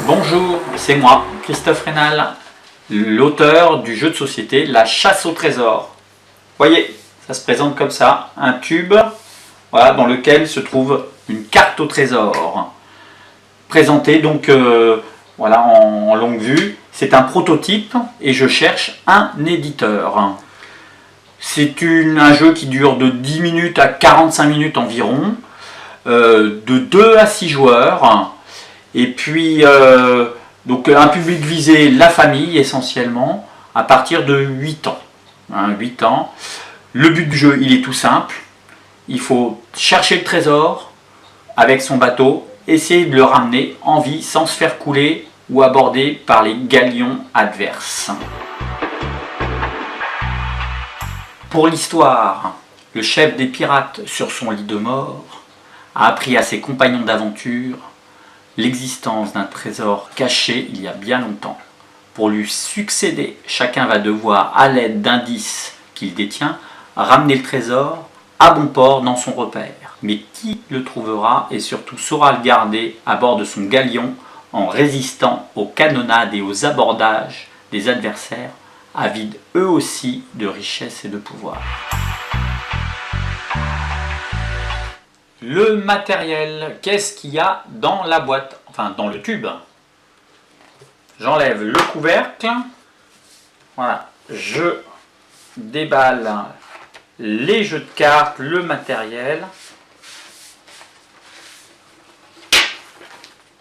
Bonjour, c'est moi, Christophe Rénal, l'auteur du jeu de société La Chasse au Trésor. Voyez, ça se présente comme ça, un tube voilà, dans lequel se trouve une carte au trésor. Présentée donc voilà, en longue vue, c'est un prototype et je cherche un éditeur. C'est un jeu qui dure de 10 minutes à 45 minutes environ, de 2 à 6 joueurs. Et puis, donc un public visé, la famille essentiellement, à partir de 8 ans. 8 ans. Le but du jeu, il est tout simple. Il faut chercher le trésor avec son bateau, essayer de le ramener en vie sans se faire couler ou aborder par les galions adverses. Pour l'histoire, le chef des pirates sur son lit de mort a appris à ses compagnons d'aventure l'existence d'un trésor caché il y a bien longtemps. Pour lui succéder, chacun va devoir, à l'aide d'indices qu'il détient, ramener le trésor à bon port dans son repère. Mais qui le trouvera et surtout saura le garder à bord de son galion en résistant aux canonnades et aux abordages des adversaires, avides eux aussi de richesse et de pouvoir. Le matériel, qu'est-ce qu'il y a dans la boîte, enfin dans le tube? J'enlève le couvercle, voilà, je déballe les jeux de cartes, le matériel,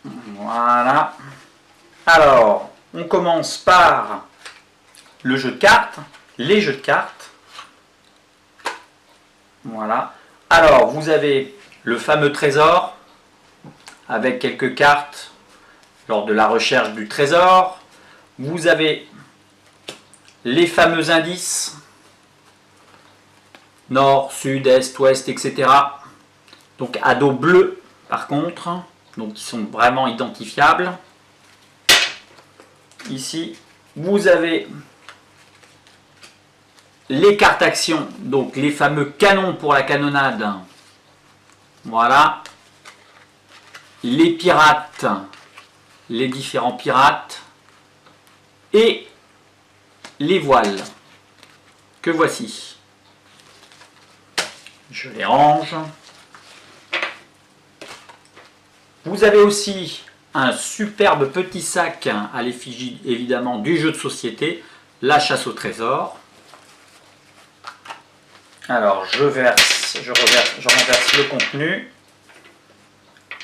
voilà. Alors, on commence par le jeu de cartes, les jeux de cartes, voilà. Alors, vous avez le fameux trésor, avec quelques cartes lors de la recherche du trésor. Vous avez les fameux indices, nord, sud, est, ouest, etc. Donc à dos bleu par contre, donc qui sont vraiment identifiables. Ici, vous avez les cartes actions, donc les fameux canons pour la canonnade. Voilà. Les pirates, les différents pirates et les voiles que voici. Je les range. Vous avez aussi un superbe petit sac à l'effigie évidemment du jeu de société, La Chasse au Trésor. Alors je renverse le contenu.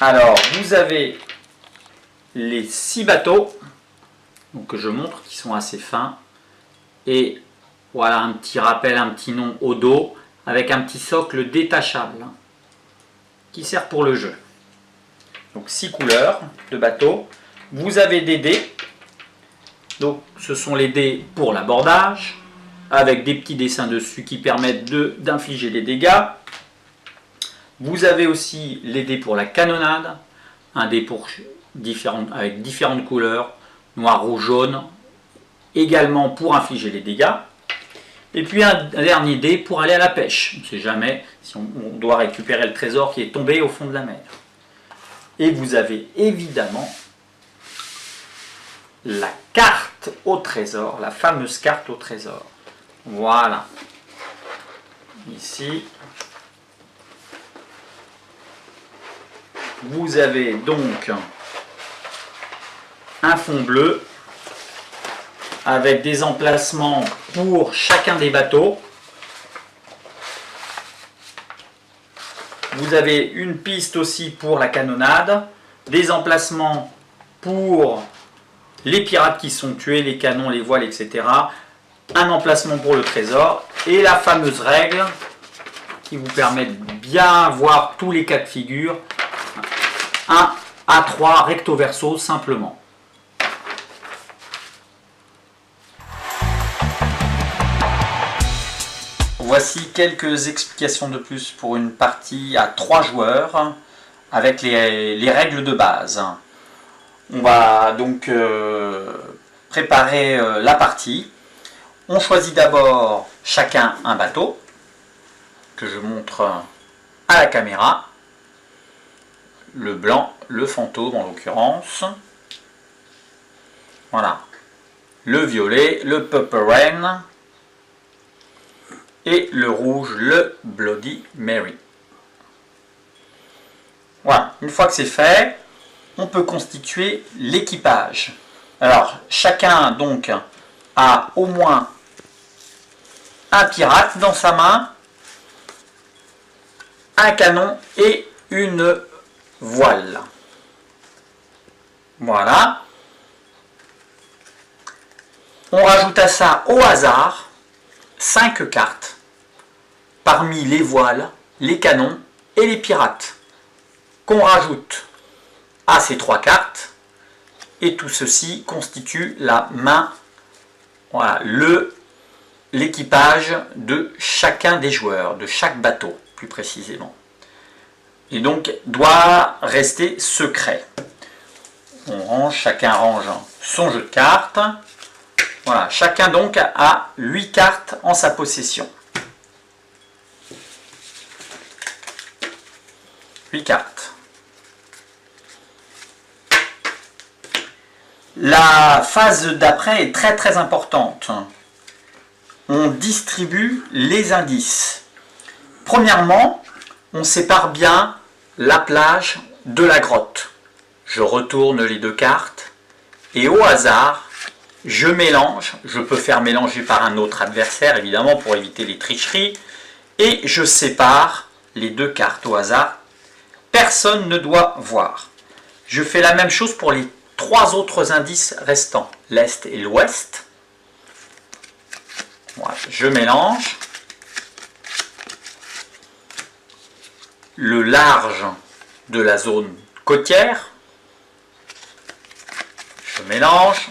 Alors vous avez les 6 bateaux donc, que je montre qui sont assez fins. Et voilà un petit rappel, un petit nom au dos avec un petit socle détachable qui sert pour le jeu. Donc 6 couleurs de bateaux. Vous avez des dés. Donc ce sont les dés pour l'abordage avec des petits dessins dessus qui permettent d'infliger des dégâts. Vous avez aussi les dés pour la canonnade, un dé avec différentes couleurs, noir, rouge, jaune, également pour infliger les dégâts. Et puis un dernier dé pour aller à la pêche. On ne sait jamais si on doit récupérer le trésor qui est tombé au fond de la mer. Et vous avez évidemment la carte au trésor, la fameuse carte au trésor. Voilà. Ici, vous avez donc un fond bleu avec des emplacements pour chacun des bateaux. Vous avez une piste aussi pour la canonnade, des emplacements pour les pirates qui sont tués, les canons, les voiles, etc. Un emplacement pour le trésor et la fameuse règle qui vous permet de bien voir tous les cas de figure. 1 à 3 recto verso simplement. Voici quelques explications de plus pour une partie à 3 joueurs avec les règles de base. On va donc préparer la partie. On choisit d'abord chacun un bateau que je montre à la caméra. Le blanc, le fantôme en l'occurrence. Voilà. Le violet, le Purple Rain. Et le rouge, le Bloody Mary. Voilà. Une fois que c'est fait, on peut constituer l'équipage. Alors, chacun donc a au moins un pirate dans sa main, un canon et une voile. Voilà. On rajoute à ça au hasard 5 cartes parmi les voiles, les canons et les pirates qu'on rajoute à ces 3 cartes, et tout ceci constitue la main, voilà, l'équipage de chacun des joueurs, de chaque bateau plus précisément, et donc doit rester secret. On range, chacun range son jeu de cartes. Voilà, chacun donc a 8 cartes en sa possession. 8 cartes. La phase d'après est très très importante. On distribue les indices. Premièrement, on sépare bien la plage de la grotte. Je retourne les 2 cartes et au hasard, je mélange. Je peux faire mélanger par un autre adversaire évidemment pour éviter les tricheries, et je sépare les 2 cartes au hasard. Personne ne doit voir. Je fais la même chose pour les 3 autres indices restants, l'Est et l'Ouest. Voilà, je mélange. Le large de la zone côtière. Je mélange.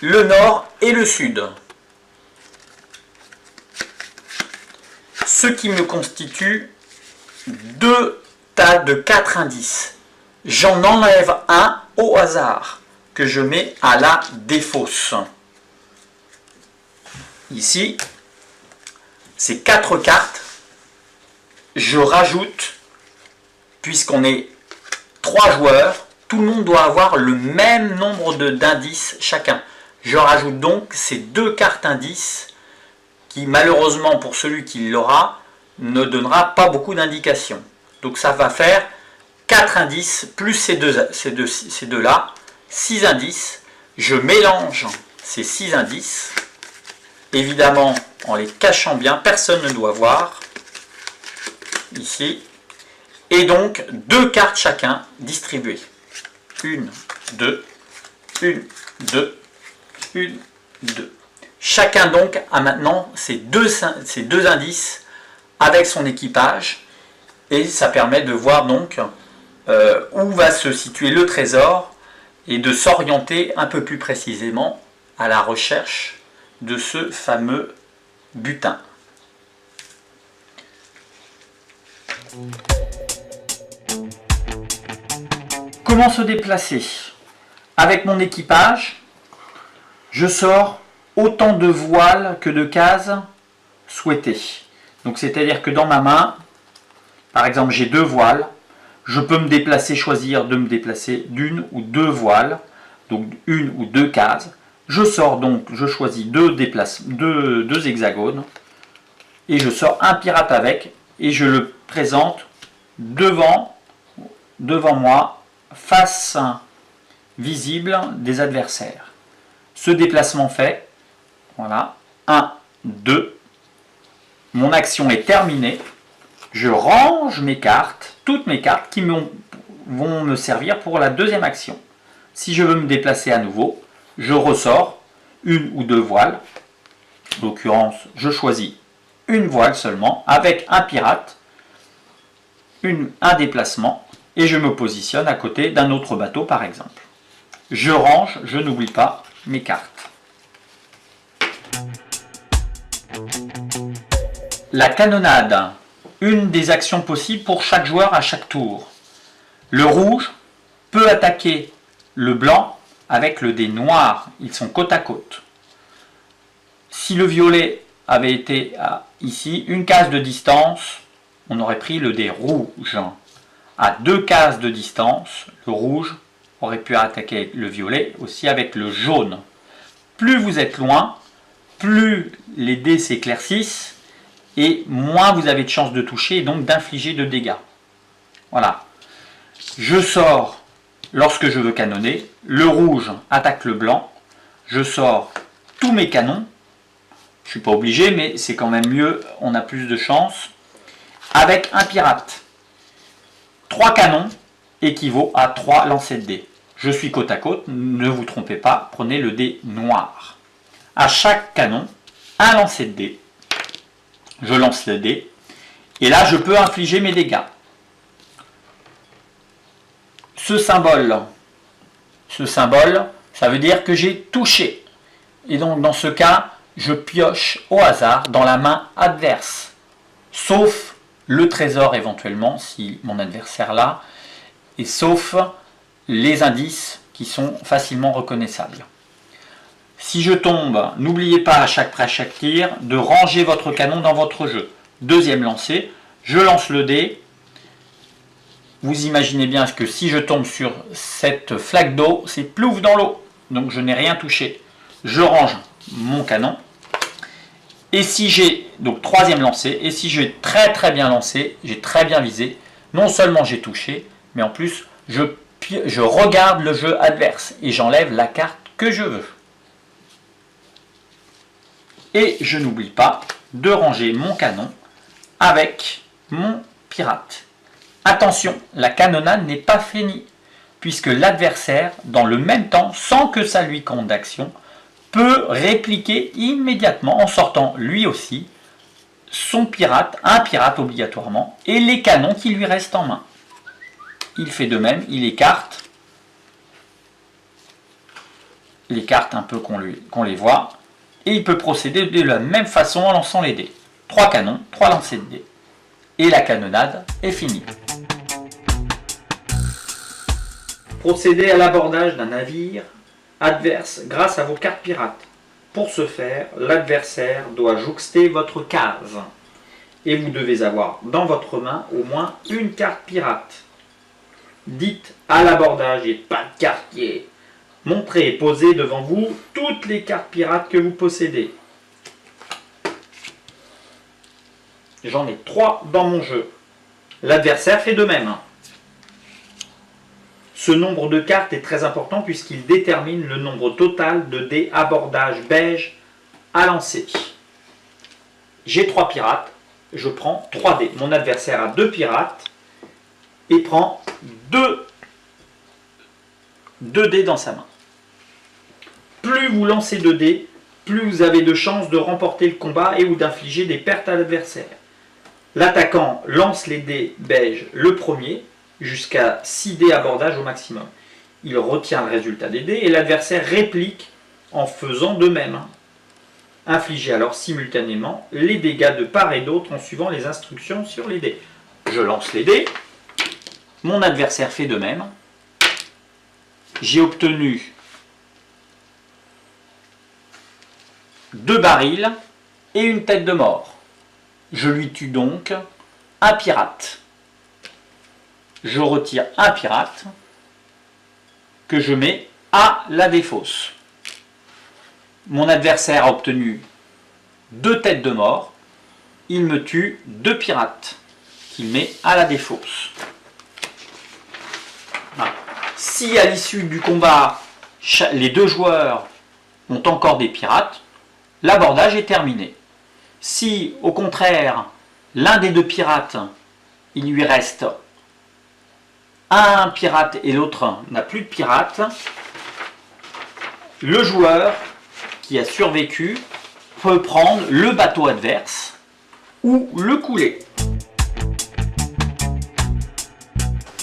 Le nord et le sud. Ce qui me constitue 2 tas de 4 indices. J'en enlève un au hasard que je mets à la défausse. Ici, ces 4 cartes, je rajoute, puisqu'on est 3 joueurs, tout le monde doit avoir le même nombre d'indices chacun. Je rajoute donc ces 2 cartes indices qui, malheureusement pour celui qui l'aura, ne donnera pas beaucoup d'indications. Donc ça va faire 4 indices plus ces deux-là, 6 indices. Je mélange ces 6 indices, évidemment en les cachant bien, personne ne doit voir, ici, et donc 2 cartes chacun distribuées. 1, 2, 1, 2, 1, 2. Chacun donc a maintenant ces deux indices avec son équipage, et ça permet de voir donc où va se situer le trésor et de s'orienter un peu plus précisément à la recherche de ce fameux butin. Comment se déplacer? Avec mon équipage, je sors autant de voiles que de cases souhaitées. Donc c'est-à-dire que dans ma main, par exemple j'ai 2 voiles, je peux me déplacer, choisir de me déplacer d'1 ou 2 voiles, donc 1 ou 2 cases. Je sors donc, je choisis 2 hexagones, et je sors un pirate avec, et je le présente devant moi, face visible des adversaires. Ce déplacement fait, voilà, 1, 2, mon action est terminée, je range mes cartes, toutes mes cartes qui vont me servir pour la deuxième action. Si je veux me déplacer à nouveau, je ressors 1 ou 2 voiles, en l'occurrence je choisis une voile seulement, avec un pirate, un déplacement, et je me positionne à côté d'un autre bateau par exemple. Je range, je n'oublie pas mes cartes. La canonnade, une des actions possibles pour chaque joueur à chaque tour. Le rouge peut attaquer le blanc avec le dé noir, ils sont côte à côte. Si le violet avait été ici, une case de distance, on aurait pris le dé rouge. À 2 cases de distance, le rouge aurait pu attaquer avec le violet, aussi avec le jaune. Plus vous êtes loin, plus les dés s'éclaircissent et moins vous avez de chances de toucher et donc d'infliger de dégâts. Voilà. Je sors lorsque je veux canonner. Le rouge attaque le blanc. Je sors tous mes canons. Je ne suis pas obligé, mais c'est quand même mieux. On a plus de chance. Avec un pirate. 3 canons équivaut à 3 lancers de dés. Je suis côte à côte. Ne vous trompez pas. Prenez le dé noir. À chaque canon, un lancer de dés. Je lance le dé. Et là, je peux infliger mes dégâts. Ce symbole, ça veut dire que j'ai touché. Et donc, dans ce cas, je pioche au hasard dans la main adverse. Sauf le trésor éventuellement, si mon adversaire l'a. Et sauf les indices qui sont facilement reconnaissables. Si je tombe, n'oubliez pas après chaque tir de ranger votre canon dans votre jeu. Deuxième lancer, je lance le dé. Vous imaginez bien que si je tombe sur cette flaque d'eau, c'est plouf dans l'eau. Donc je n'ai rien touché. Je range mon canon. Et si j'ai, donc troisième lancé, et si j'ai très bien lancé, j'ai très bien visé, non seulement j'ai touché, mais en plus je regarde le jeu adverse et j'enlève la carte que je veux. Et je n'oublie pas de ranger mon canon avec mon pirate. Attention, la canonnade n'est pas finie, puisque l'adversaire, dans le même temps, sans que ça lui compte d'action, peut répliquer immédiatement en sortant lui aussi son pirate, un pirate obligatoirement, et les canons qui lui restent en main. Il fait de même, il écarte les cartes un peu qu'on les voit, et il peut procéder de la même façon en lançant les dés. 3 canons, 3 lancers de dés. Et la canonnade est finie. Procédez à l'abordage d'un navire adverse grâce à vos cartes pirates. Pour ce faire, l'adversaire doit jouxter votre case. Et vous devez avoir dans votre main au moins une carte pirate. Dites à l'abordage et pas de quartier. Montrez et posez devant vous toutes les cartes pirates que vous possédez. J'en ai 3 dans mon jeu. L'adversaire fait de même. Ce nombre de cartes est très important puisqu'il détermine le nombre total de dés abordage beige à lancer. J'ai 3 pirates, je prends 3 dés. Mon adversaire a 2 pirates et prend 2 dés dans sa main. Plus vous lancez de dés, plus vous avez de chances de remporter le combat et ou d'infliger des pertes à l'adversaire. L'attaquant lance les dés beige le premier, jusqu'à 6 dés abordage au maximum. Il retient le résultat des dés et l'adversaire réplique en faisant de même. Infligez alors simultanément les dégâts de part et d'autre en suivant les instructions sur les dés. Je lance les dés, mon adversaire fait de même. J'ai obtenu 2 barils et une tête de mort. Je lui tue donc un pirate. Je retire un pirate que je mets à la défausse. Mon adversaire a obtenu 2 têtes de mort. Il me tue 2 pirates qu'il met à la défausse. Voilà. Si à l'issue du combat, les 2 joueurs ont encore des pirates, l'abordage est terminé. Si au contraire, l'un des 2 pirates, il lui reste un pirate et l'autre n'a plus de pirate, le joueur qui a survécu peut prendre le bateau adverse ou le couler.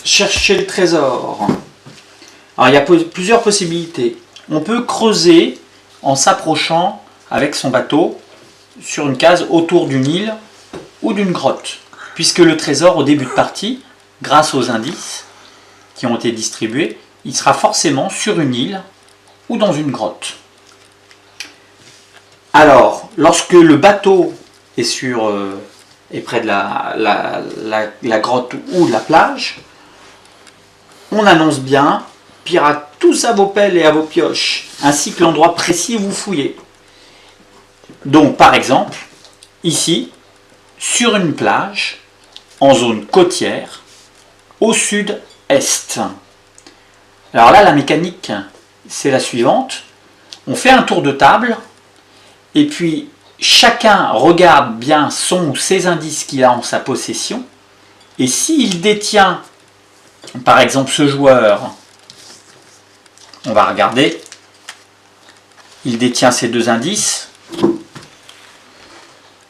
Chercher le trésor. Alors il y a plusieurs possibilités. On peut creuser en s'approchant avec son bateau sur une case autour d'une île ou d'une grotte, puisque le trésor au début de partie, grâce aux indices qui ont été distribués, il sera forcément sur une île ou dans une grotte. Alors, lorsque le bateau est près de la grotte ou de la plage, on annonce bien piratent tous à vos pelles et à vos pioches, ainsi que l'endroit précis où vous fouillez. Donc par exemple, ici, sur une plage, en zone côtière, au sud-est. Alors là, la mécanique, c'est la suivante. On fait un tour de table, et puis chacun regarde bien son ou ses indices qu'il a en sa possession, et s'il détient, par exemple ce joueur, on va regarder, il détient ces deux indices,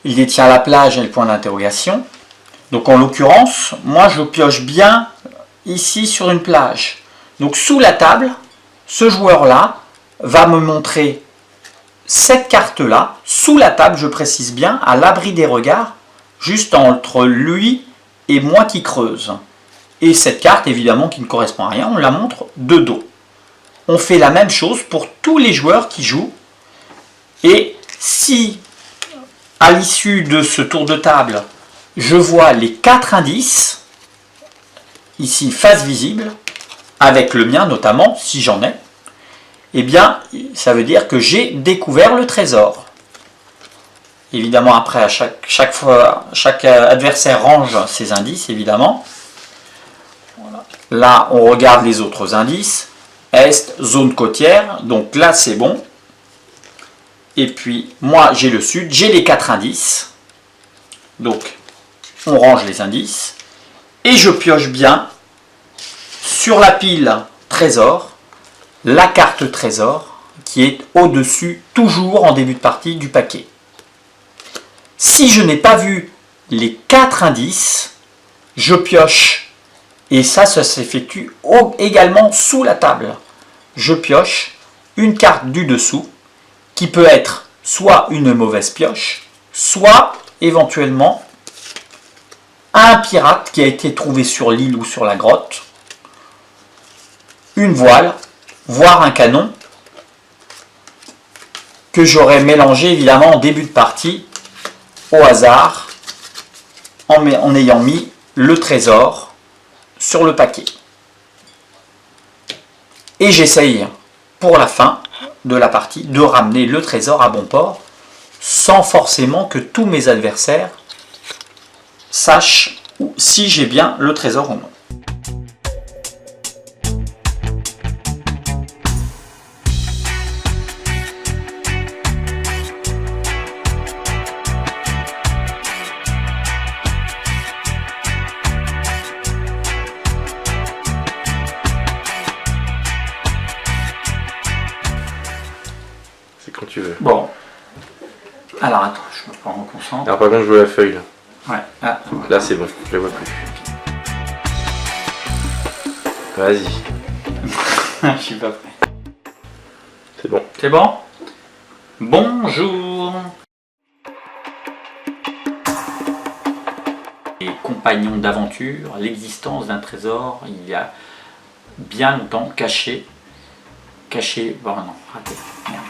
il détient la plage et le point d'interrogation. Donc en l'occurrence, moi je pioche bien ici sur une plage. Donc sous la table, ce joueur-là va me montrer cette carte-là, sous la table, je précise bien, à l'abri des regards, juste entre lui et moi qui creuse. Et cette carte, évidemment, qui ne correspond à rien, on la montre de dos. On fait la même chose pour tous les joueurs qui jouent. Et si, à l'issue de ce tour de table, je vois les 4 indices, ici face visible, avec le mien notamment, si j'en ai, eh bien, ça veut dire que j'ai découvert le trésor. Évidemment, après, à chaque fois, chaque adversaire range ses indices, évidemment. Voilà. Là, on regarde les autres indices. Est, zone côtière, donc là, c'est bon. Et puis, moi, j'ai le sud, j'ai les 4 indices. Donc, on range les indices. Et je pioche bien sur la pile trésor, la carte trésor qui est au-dessus, toujours en début de partie, du paquet. Si je n'ai pas vu les 4 indices, je pioche, et ça s'effectue également sous la table. Je pioche une carte du dessous, qui peut être soit une mauvaise pioche, soit éventuellement un pirate qui a été trouvé sur l'île ou sur la grotte, une voile, voire un canon, que j'aurais mélangé évidemment en début de partie, au hasard, en ayant mis le trésor sur le paquet. Et j'essaye, pour la fin de la partie, de ramener le trésor à bon port, sans forcément que tous mes adversaires sachent si j'ai bien le trésor ou non. Quand tu veux. Bon. Alors attends, je me reconcentre. Alors par contre, je veux la feuille là. Ouais. Ah, là c'est bon, je la vois plus. Vas-y. je suis pas prêt. C'est bon. C'est bon? Bonjour. Les compagnons d'aventure, l'existence d'un trésor, il y a bien longtemps, caché. Bon non, raté. Merde.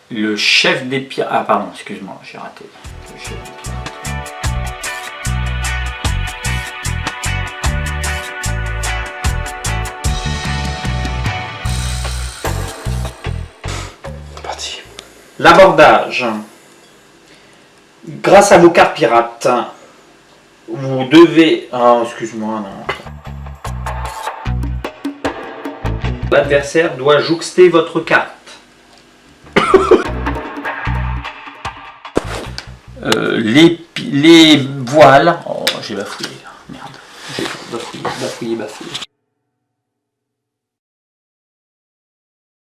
Le chef des pirates... Ah pardon, excuse-moi, j'ai raté. Le chef des pirates. Parti. L'abordage. Grâce à vos cartes pirates, vous devez... Ah, excuse-moi, non. L'adversaire doit jouxter votre carte. Les voiles, oh j'ai bafouillé, merde, j'ai bafouillé.